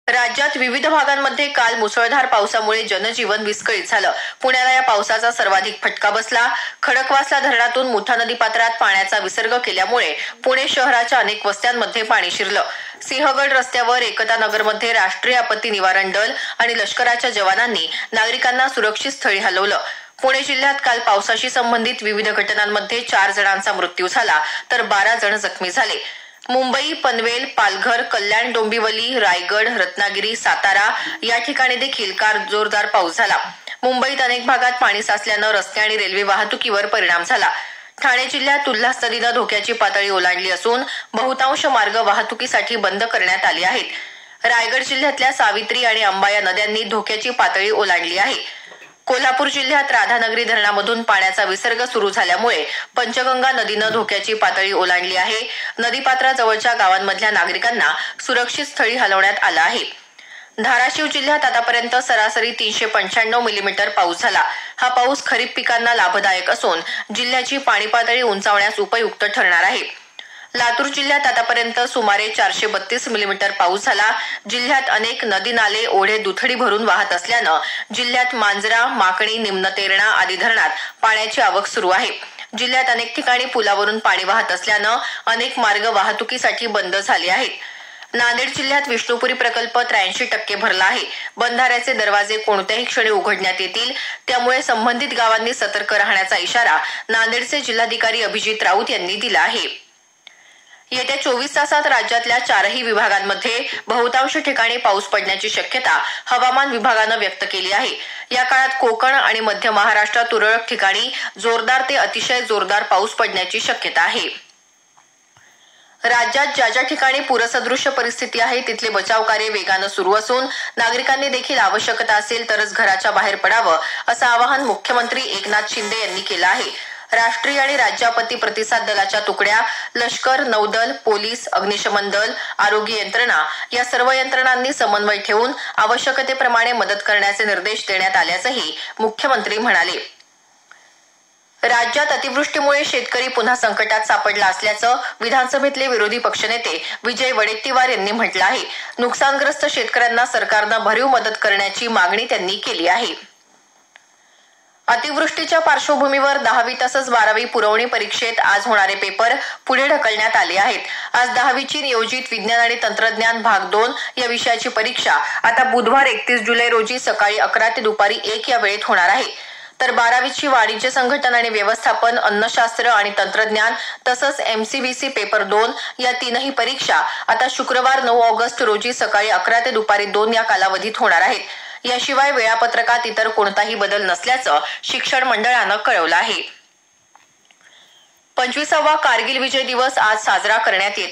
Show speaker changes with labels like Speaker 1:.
Speaker 1: राज्यात विविध भागांमध्ये काल मुसळधार पावसामुळे जनजीवन विस्कळीत झालं. पुण्याला या पावसाचा सर्वाधिक फटका बसला. खडकवासला धरणातून मुठा नदीपात्रात पाण्याचा विसर्ग केल्यामुळे पुणे शहराच्या अनेक वस्त्यांमध्ये पाणी शिरलं. सिंहगड रस्त्यावर एकता नगरमध्ये राष्ट्रीय आपत्ती निवारण दल आणि लष्कराच्या जवानांनी नागरिकांना सुरक्षित स्थळी हलवलं. पुणे जिल्ह्यात काल पावसाशी संबंधित विविध घटनांमध्ये 4 जणांचा मृत्यू झाला तर 12 जण जखमी झाले. मुंबई, पनवेल, पालघर, कल्याण, डोंबिवली, रायगड, रत्नागिरी, सातारा या ठिकाणी देखील काल जोरदार पाऊस झाला. मुंबईत अनेक भागात पाणी साचल्यानं रस्ते आणि रेल्वे वाहतुकीवर परिणाम झाला. ठाणे जिल्ह्यात उल्हास नदीनं धोक्याची पातळी ओलांडली असून बहुतांश मार्ग वाहतुकीसाठी बंद करण्यात आले आहेत. रायगड जिल्ह्यातल्या सावित्री आणि अंबा या नद्यांनी धोक्याची पातळी ओलांडली आहे. कोल्हापूर जिल्ह्यात राधानगरी धरणामधून पाण्याचा विसर्ग सुरू झाल्यामुळे पंचगंगा नदीनं धोक्याची पातळी ओलांडली आहे. नदीपात्राजवळच्या गावांमधल्या नागरिकांना सुरक्षित स्थळी हलवण्यात आलं आहे. धाराशिव जिल्ह्यात आतापर्यंत सरासरी 395 मिलीमीटर पाऊस झाला. हा पाऊस खरीप पिकांना लाभदायक असून जिल्ह्याची पाणी पातळी उंचावण्यास उपयुक्त ठरणार आहे. लातूर जिल्ह्यात आतापर्यंत सुमारे 432 मिलीमीटर पाऊस झाला. जिल्ह्यात अनेक नदी नाले ओढे दुथडी भरून वाहत असल्यानं जिल्ह्यात मांजरा, माकणी, निम्न तेरणा आदी धरणात पाण्याची आवक सुरू आहे. जिल्ह्यात अनेक ठिकाणी पुलावरून पाणी वाहत असल्यानं अनेक मार्ग वाहतुकीसाठी बंद झाले आहेत. नांदेड जिल्ह्यात विष्णुपुरी प्रकल्प 83% भरला आहे. बंधाऱ्याचे दरवाजे कोणत्याही क्षणी उघडण्यात येतील, त्यामुळे संबंधित गावांनी सतर्क राहण्याचा इशारा नांदेडचे जिल्हाधिकारी अभिजित राऊत यांनी दिला आहे. येत्या 24 तासात राज्यातल्या 4ही विभागांमध्ये बहुतांश ठिकाणी पाऊस पडण्याची शक्यता हवामान विभागानं व्यक्त केली आहे. या काळात कोकण आणि मध्य महाराष्ट्रात तुरळक ठिकाणी जोरदार ते अतिशय जोरदार पाऊस पडण्याची शक्यता आहे. राज्यात ज्या ज्या ठिकाणी पूरसदृश्य परिस्थिती आहे तिथले बचाव कार्य वेगानं सुरू असून नागरिकांनी देखील आवश्यकता असेल तरच घराच्या बाहेर पडावं असं आवाहन मुख्यमंत्री एकनाथ शिंदे यांनी केलं आहे. राष्ट्रीय आणि राज्य आपत्ती प्रतिसाद दलाच्या तुकड्या, लष्कर, नौदल, पोलीस, अग्निशमन दल, आरोग्य यंत्रणा या सर्व यंत्रणांनी समन्वय ठेवून आवश्यकतेप्रमाणे मदत करण्याचे निर्देश देण्यात आल्याचंही मुख्यमंत्री म्हणाले. राज्यात अतिवृष्टीमुळे शेतकरी पुन्हा संकटात सापडला असल्याचं विधानसभेतले विरोधी पक्षनेते विजय वडेट्टीवार यांनी म्हटलं आहे. नुकसानग्रस्त शेतकऱ्यांना सरकारनं भरीव मदत करण्याची मागणी त्यांनी केली आहे. अतिवृष्टीच्या पार्श्वभूमीवर 10वी तसंच 12वी पुरवणी परीक्षेत आज होणारे पेपर पुढे ढकलण्यात आले आहेत. आज 10वीची नियोजित विज्ञान आणि तंत्रज्ञान भाग 2 या विषयाची परीक्षा आता बुधवार 31 जुलै रोजी सकाळी 11 ते दुपारी 1 या वेळेत होणार आहे. तर 12वीची वाणिज्य संघटन आणि व्यवस्थापन, अन्नशास्त्र आणि तंत्रज्ञान तसंच MCVC पेपर 2 या तीनही परीक्षा आता शुक्रवार 9 ऑगस्ट रोजी सकाळी 11 ते दुपारी 2 या कालावधीत होणार आहेत. याशिवाय वेळापत्रकात इतर कोणताही बदल नसल्याचं शिक्षण मंडळानं कळवलं आहे. 25वा कारगिल विजय दिवस आज साजरा करण्यात येत